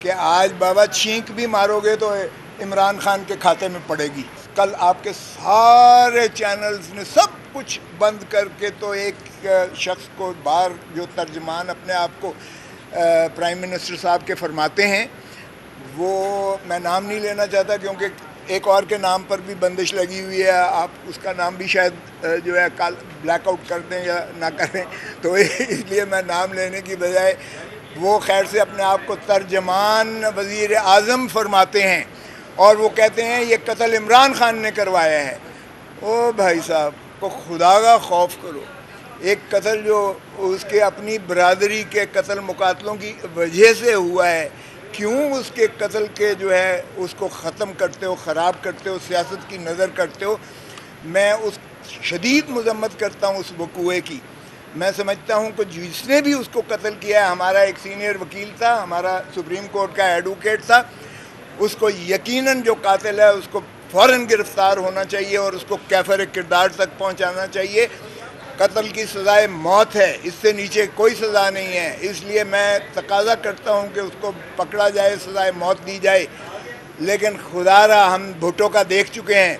کہ آج بابا چھینک بھی مارو گے تو عمران خان کے کھاتے میں پڑے گی. کل آپ کے سارے چینلز نے سب کچھ بند کر کے تو ایک شخص کو باہر جو ترجمان اپنے آپ کو پرائم منسٹر صاحب کے فرماتے ہیں، وہ میں نام نہیں لینا چاہتا کیونکہ ایک اور کے نام پر بھی بندش لگی ہوئی ہے، آپ اس کا نام بھی شاید جو ہے بلیک آؤٹ کر دیں یا نہ کریں، تو اس لیے میں نام لینے کی بجائے وہ خیر سے اپنے آپ کو ترجمان وزیر اعظم فرماتے ہیں اور وہ کہتے ہیں یہ قتل عمران خان نے کروایا ہے. او بھائی صاحب کو خدا کا خوف کرو. ایک قتل جو اس کے اپنی برادری کے قتل مقاتلوں کی وجہ سے ہوا ہے، کیوں اس کے قتل کے جو ہے اس کو ختم کرتے ہو، خراب کرتے ہو، سیاست کی نظر کرتے ہو. میں اس شدید مذمت کرتا ہوں اس وقوعے کی. میں سمجھتا ہوں کہ جس نے بھی اس کو قتل کیا ہے، ہمارا ایک سینئر وکیل تھا، ہمارا سپریم کورٹ کا ایڈوکیٹ تھا، اس کو یقیناً جو قاتل ہے اس کو فوراً گرفتار ہونا چاہیے اور اس کو کیفر کردار تک پہنچانا چاہیے. قتل کی سزائے موت ہے، اس سے نیچے کوئی سزا نہیں ہے. اس لیے میں تقاضا کرتا ہوں کہ اس کو پکڑا جائے، سزائے موت دی جائے. لیکن خدا را ہم بھٹو کا دیکھ چکے ہیں،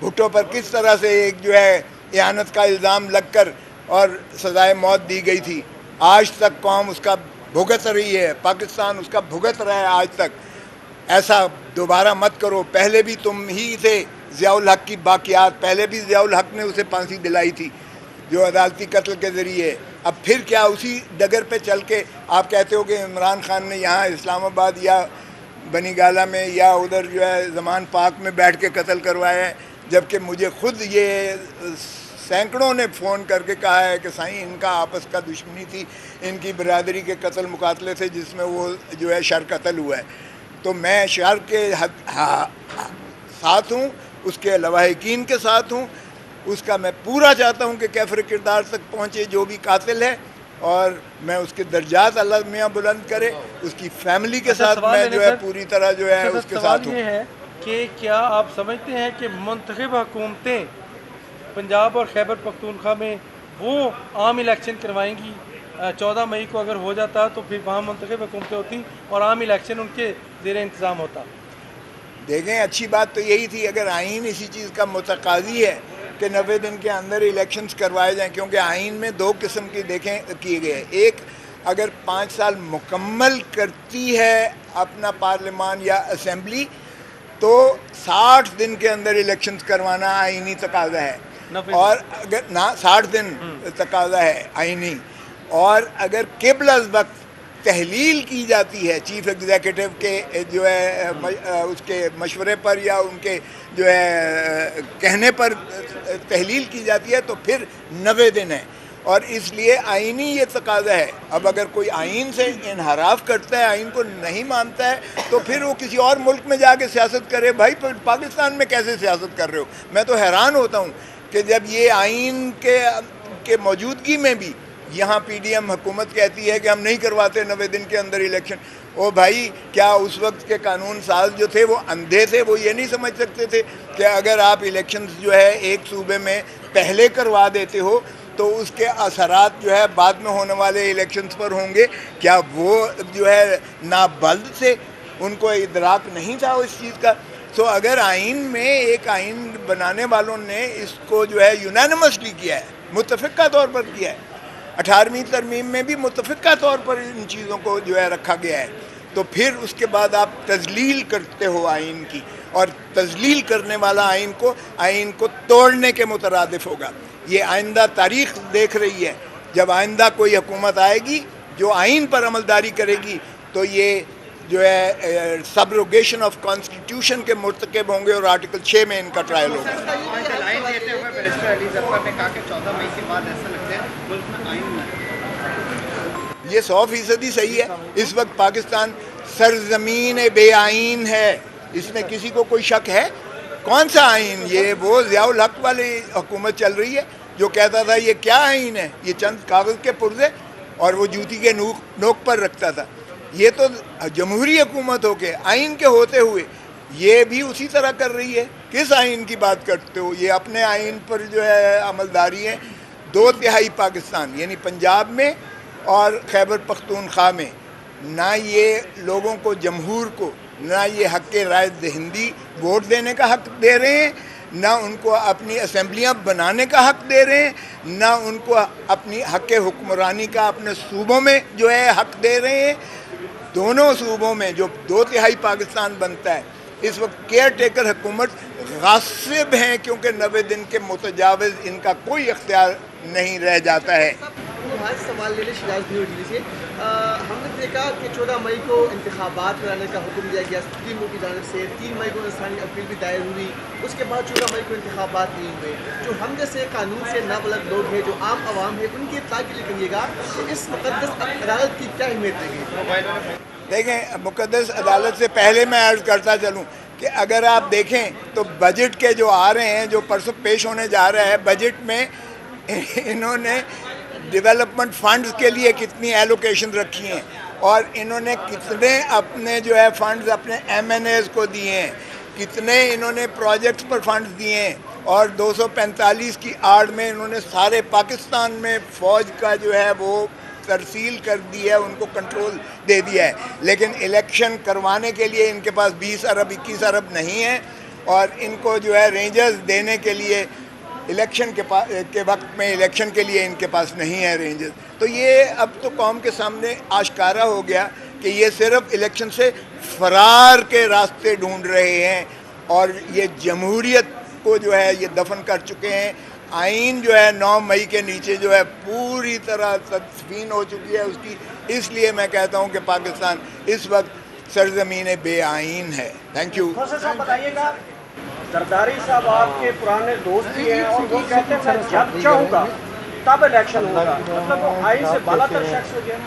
بھٹو پر کس طرح سے ایک جو ہے اعانت کا الزام لگ کر اور سزائے موت دی گئی تھی. آج تک قوم اس کا بھگت رہی ہے، پاکستان اس کا بھگت رہا ہے آج تک. ایسا دوبارہ مت کرو. پہلے بھی تم ہی تھے ضیاء الحق کی باقیات، پہلے بھی ضیاء الحق نے اسے پھانسی دلائی تھی جو عدالتی قتل کے ذریعے. اب پھر کیا اسی ڈگر پہ چل کے آپ کہتے ہو کہ عمران خان نے یہاں اسلام آباد یا بنی گالہ میں یا ادھر جو ہے زمان پاک میں بیٹھ کے قتل کروایا ہے، جبکہ مجھے خود یہ سینکڑوں نے فون کر کے کہا ہے کہ سائیں ان کا آپس کا دشمنی تھی، ان کی برادری کے قتل مقاتلے تھے جس میں وہ جو ہے شر قتل ہوا ہے. تو میں شر کے ساتھ ہوں، اس کے لواحقین کے ساتھ ہوں. اس کا میں پورا چاہتا ہوں کہ کیفر کردار تک پہنچے جو بھی قاتل ہے، اور میں اس کے درجات اللہ میاں بلند کرے. اس کی فیملی کے ساتھ میں جو ہے پوری طرح جو ہے اس کے ساتھ ہوں. یہ ہے کہ کیا آپ سمجھتے ہیں کہ منتخب حکومتیں پنجاب اور خیبر پختونخوا میں وہ عام الیکشن کروائیں گی؟ 14 مئی کو اگر ہو جاتا تو پھر وہاں منتخب حکومتیں ہوتی اور عام الیکشن ان کے زیر انتظام ہوتا. دیکھیں اچھی بات تو یہی تھی اگر آئین اسی چیز کا متقاضی ہے کہ 90 دن کے اندر الیکشنز کروائے جائیں، کیونکہ آئین میں دو قسم کی کیے گئے. ایک اگر 5 سال مکمل کرتی ہے اپنا پارلیمان یا اسمبلی تو 60 دن کے اندر الیکشنز کروانا آئینی تقاضا ہے. اور اگر 60 دن تقاضا ہے آئینی، اور اگر قبل از وقت تحلیل کی جاتی ہے چیف ایگزیکٹو کے جو ہے اس کے مشورے پر یا ان کے جو ہے کہنے پر تحلیل کی جاتی ہے تو پھر 90 دن ہے. اور اس لیے آئینی یہ تقاضا ہے. اب اگر کوئی آئین سے انحراف کرتا ہے، آئین کو نہیں مانتا ہے، تو پھر وہ کسی اور ملک میں جا کے سیاست کرے. بھائی پاکستان میں کیسے سیاست کر رہے ہو؟ میں تو حیران ہوتا ہوں کہ جب یہ آئین کے موجودگی میں بھی یہاں پی ڈی ایم حکومت کہتی ہے کہ ہم نہیں کرواتے 90 دن کے اندر الیکشن. او بھائی کیا اس وقت کے قانون ساز جو تھے وہ اندھے تھے؟ وہ یہ نہیں سمجھ سکتے تھے کہ اگر آپ الیکشنز جو ہے ایک صوبے میں پہلے کروا دیتے ہو تو اس کے اثرات جو ہے بعد میں ہونے والے الیکشنز پر ہوں گے؟ کیا وہ جو ہے نابلد تھے؟ ان کو ادراک نہیں تھا اس چیز کا؟ سو اگر آئین میں ایک آئین بنانے والوں نے اس کو جو ہے یونانیمسلی کیا ہے، متفقہ طور پر کیا ہے، 18ویں ترمیم میں بھی متفقہ طور پر ان چیزوں کو جو ہے رکھا گیا ہے، تو پھر اس کے بعد آپ تذلیل کرتے ہو آئین کی، اور تذلیل کرنے والا آئین کو توڑنے کے مترادف ہوگا. یہ آئندہ تاریخ دیکھ رہی ہے. جب آئندہ کوئی حکومت آئے گی جو آئین پر عملداری کرے گی تو یہ جو ہے سبروگیشن آف کانسٹیٹیوشن کے مرتکب ہوں گے اور آرٹیکل 6 میں ان کا ٹرائل ہوگا. یہ 100% صحیح ہے. اس وقت پاکستان سرزمین بے آئین ہے، اس میں کسی کو کوئی شک ہے؟ کون سا آئین؟ یہ وہ ضیاء الحق والی حکومت چل رہی ہے جو کہتا تھا یہ کیا آئین ہے، یہ چند کاغذ کے پرزے، اور وہ جوتی کے نوک پر رکھتا تھا. یہ تو جمہوری حکومت ہو کے آئین کے ہوتے ہوئے یہ بھی اسی طرح کر رہی ہے. کس آئین کی بات کرتے ہو؟ یہ اپنے آئین پر جو ہے عملداری ہے. 2/3 پاکستان یعنی پنجاب میں اور خیبر پختونخوا میں نہ یہ لوگوں کو، جمہور کو، نہ یہ حق رائے دہندی ووٹ دینے کا حق دے رہے ہیں، نہ ان کو اپنی اسمبلیاں بنانے کا حق دے رہے ہیں، نہ ان کو اپنی حق حکمرانی کا اپنے صوبوں میں جو ہے حق دے رہے ہیں۔ دونوں صوبوں میں جو 2/3 پاکستان بنتا ہے، اس وقت کیئر ٹیکر حکومت غاصب ہیں، کیونکہ 90 دن کے متجاوز ان کا کوئی اختیار نہیں رہ جاتا ہے۔ سوال لے لیں شجاعت بھائی سے۔ ہم نے دیکھا کہ 14 مئی کو انتخابات کرانے کا حکم دیا گیا سپریم کورٹ کی جانب سے، 3 مئی کو انسانی اپیل بھی دائر ہوئی، اس کے بعد 14 مئی کو انتخابات نہیں ہوئے۔ جو ہم جیسے قانون سے نابلد لوگ ہیں، جو عام عوام ہے، ان کی اطلاع کے لیے کہیے گا کہ اس مقدس عدالت کی کیا اہمیت رہے گی؟ دیکھیں، مقدس عدالت سے پہلے میں عرض کرتا چلوں کہ اگر آپ دیکھیں تو بجٹ کے جو آ رہے ہیں، جو پرسوں پیش ہونے جا رہا ہے، بجٹ میں انہوں نے ڈیولپمنٹ فنڈز کے لیے کتنی ایلوکیشن رکھی ہیں، اور انہوں نے کتنے اپنے جو ہے فنڈز اپنے MNAs کو دیے ہیں، کتنے انہوں نے پروجیکٹس پر فنڈز دیے ہیں، اور 245 کی آڑ میں انہوں نے سارے پاکستان میں فوج کا جو ہے وہ ترسیل کر دی ہے، ان کو کنٹرول دے دیا ہے۔ لیکن الیکشن کروانے کے لیے ان کے پاس 20 ارب 21 ارب نہیں ہے، اور ان کو جو ہے رینجرز دینے کے لیے الیکشن کے وقت میں الیکشن کے لیے ان کے پاس نہیں ہے رینجرز۔ تو یہ اب تو قوم کے سامنے آشکارا ہو گیا کہ یہ صرف الیکشن سے فرار کے راستے ڈھونڈ رہے ہیں، اور یہ جمہوریت کو جو ہے یہ دفن کر چکے ہیں۔ آئین جو ہے 9 مئی کے نیچے جو ہے پوری طرح تدفین ہو چکی ہے اس کی۔ اس لیے میں کہتا ہوں کہ پاکستان اس وقت سرزمین بے آئین ہے۔ Thank you. صاحب بتائیے گا، زرداری صاحب آپ کے پرانے دوست بھی ہیں، اور وہ کہتے ہیں جب چاہوں گا تب الیکشن ہوگا، مطلب وہ آئین سے بالا تر شخص ہو گیا۔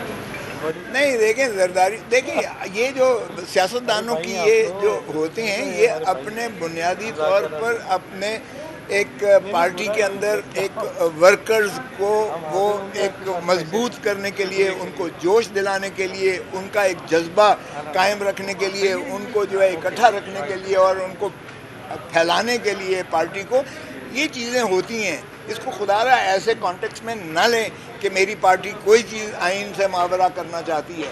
نہیں، دیکھیں زرداری، دیکھیں یہ جو سیاستدانوں کی یہ جو ہوتے ہیں، یہ اپنے بنیادی طور پر اپنے ایک پارٹی کے اندر ایک ورکرز کو وہ ایک مضبوط کرنے کے لیے، ان کو جوش دلانے کے لیے، ان کا ایک جذبہ قائم رکھنے کے لیے، ان کو جو ہے اکٹھا رکھنے کے لیے، اور ان کو پھیلانے کے لیے پارٹی کو، یہ چیزیں ہوتی ہیں۔ اس کو خدا را ایسے کانٹیکس میں نہ لیں کہ میری پارٹی کوئی چیز آئین سے ماورا کرنا چاہتی ہے۔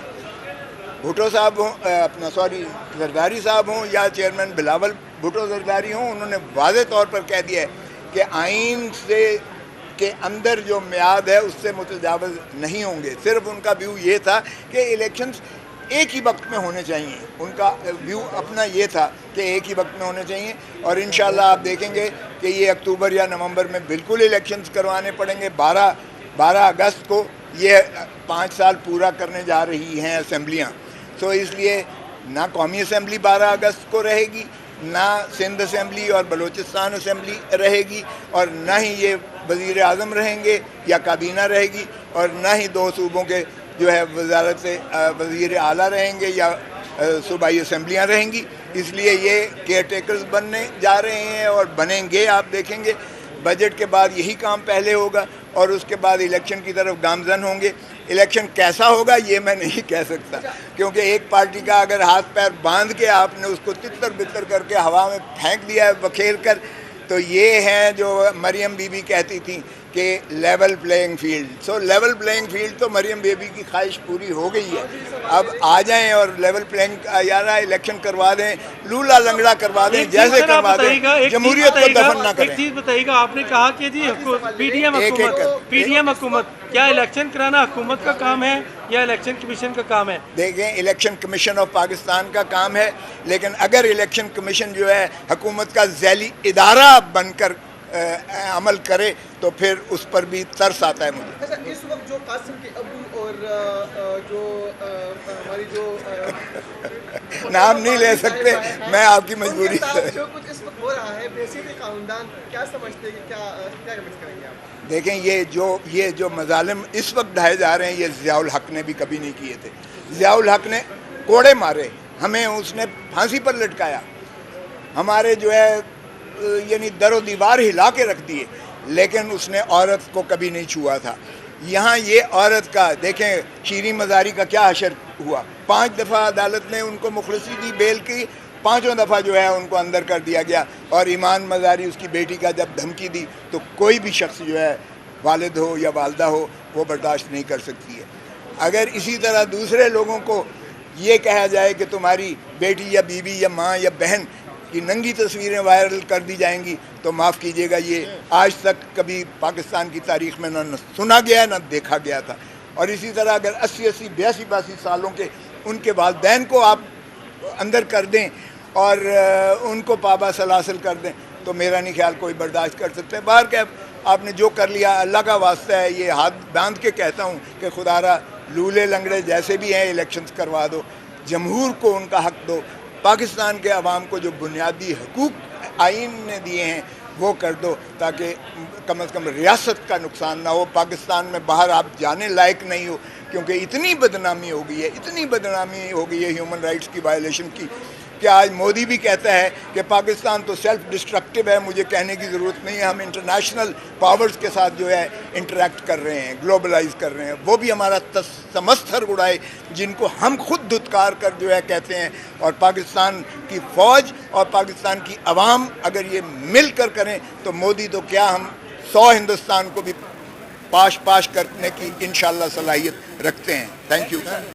بھٹو صاحب ہوں، زرداری صاحب ہوں، یا چیئرمین بلاول بھٹو زرداری ہوں، انہوں نے واضح طور پر کہہ دیا ہے کہ آئین سے کے اندر جو میعاد ہے اس سے متجاوز نہیں ہوں گے۔ صرف ان کا ویو یہ تھا کہ الیکشنز ایک ہی وقت میں ہونے چاہیے، ان کا ویو اپنا یہ تھا کہ ایک ہی وقت میں ہونے چاہیے، اور انشاءاللہ آپ دیکھیں گے کہ یہ اکتوبر یا نومبر میں بالکل الیکشنز کروانے پڑیں گے۔ 12 اگست کو یہ 5 سال پورا کرنے جا رہی ہیں اسمبلیاں، تو اس لیے نہ قومی اسمبلی 12 اگست کو رہے گی، نہ سندھ اسمبلی اور بلوچستان اسمبلی رہے گی، اور نہ ہی یہ وزیر اعظم رہیں گے یا کابینہ رہے گی، اور نہ ہی 2 صوبوں کے جو ہے وزارت وزیر اعلیٰ رہیں گے یا صوبائی اسمبلیاں رہیں گی۔ اس لیے یہ کیئر ٹیکرز بننے جا رہے ہیں اور بنیں گے۔ آپ دیکھیں گے بجٹ کے بعد یہی کام پہلے ہوگا، اور اس کے بعد الیکشن کی طرف گامزن ہوں گے۔ الیکشن کیسا ہوگا یہ میں نہیں کہہ سکتا، کیونکہ ایک پارٹی کا اگر ہاتھ پیر باندھ کے آپ نے اس کو تتر بتر کر کے ہوا میں پھینک دیا ہے بکھیر کر، تو یہ ہیں جو مریم بی بی کہتی تھیں کہ لیول پلینگ فیلڈ۔ سو لیول پلینگ فیلڈ تو مریم بی بی کی خواہش پوری ہو گئی ہے۔ اب آ جائیں اور لیول پلینگ یار الیکشن کروا دیں، لولا لنگڑا کروا دیں، جیسے کروا دیں، جمہوریت کو دفن نہ کریں۔ ایک چیز بتائیے گا، آپ نے کہا کہ جی پی ڈی ایم حکومت، کیا الیکشن کرانا حکومت کا کام ہے یا الیکشن کمیشن کا کام ہے؟ دیکھیں، الیکشن کمیشن آف پاکستان کا کام ہے، لیکن اگر الیکشن کمیشن جو ہے حکومت کا ذیلی ادارہ بن کر عمل کرے تو پھر اس پر بھی ترس آتا ہے مجھے۔ اچھا، اس وقت جو قاسم کے ابو اور جو ہماری جو نام نہیں لے سکتے، میں آپ کی مجبوری سے۔ جو کچھ اس وقت ہو رہا ہے بحیثیت خاندان، کیا سمجھتے ہیں کہ کیا کمنٹ کریں گے آپ؟ دیکھیں، یہ جو مظالم اس وقت ڈھائے جا رہے ہیں، یہ ضیاء الحق نے بھی کبھی نہیں کیے تھے۔ ضیاء الحق نے کوڑے مارے، ہمیں اس نے پھانسی پر لٹکایا، ہمارے جو ہے یعنی در و دیوار ہلا کے رکھ دیے، لیکن اس نے عورت کو کبھی نہیں چھوا تھا۔ یہاں یہ عورت کا دیکھیں، شیریں مزاری کا کیا حشر ہوا، 5 دفعہ عدالت نے ان کو مخلصی دی، بیل کی، 5واں دفعہ جو ہے ان کو اندر کر دیا گیا، اور ایمان مزاری اس کی بیٹی کا جب دھمکی دی تو کوئی بھی شخص جو ہے، والد ہو یا والدہ ہو، وہ برداشت نہیں کر سکتی ہے۔ اگر اسی طرح دوسرے لوگوں کو یہ کہا جائے کہ تمہاری بیٹی یا بیوی یا ماں یا بہن کی ننگی تصویریں وائرل کر دی جائیں گی تو معاف کیجیے گا، یہ آج تک کبھی پاکستان کی تاریخ میں نہ سنا گیا نہ دیکھا گیا تھا۔ اور اسی طرح اگر 80 82 سالوں کے ان کے والدین کو آپ اندر کر دیں اور ان کو پابا سلاسل کر دیں تو میرا نہیں خیال کوئی برداشت کر سکتے۔ باہر کہ آپ نے جو کر لیا اللہ کا واسطہ ہے، یہ ہاتھ باندھ کے کہتا ہوں کہ خدا را لولے لنگڑے جیسے بھی ہیں الیکشنز کروا دو، جمہور کو ان کا حق دو، پاکستان کے عوام کو جو بنیادی حقوق آئین نے دیے ہیں وہ کر دو، تاکہ کم از کم ریاست کا نقصان نہ ہو۔ پاکستان میں باہر آپ جانے لائق نہیں ہو، کیونکہ اتنی بدنامی ہو گئی ہے، اتنی بدنامی ہو گئی ہے ہیومن رائٹس کی وائلیشن کی کہ آج مودی بھی کہتا ہے کہ پاکستان تو سیلف ڈسٹرکٹیو ہے، مجھے کہنے کی ضرورت نہیں ہے، ہم انٹرنیشنل پاورز کے ساتھ جو ہے انٹریکٹ کر رہے ہیں، گلوبلائز کر رہے ہیں۔ وہ بھی ہمارا تمستر اڑائے جن کو ہم خود دھتکار کر جو ہے کہتے ہیں، اور پاکستان کی فوج اور پاکستان کی عوام اگر یہ مل کر کریں تو مودی تو کیا، ہم 100 ہندوستان کو بھی پاش کرنے کی انشاءاللہ صلاحیت رکھتے ہیں۔ Thank you.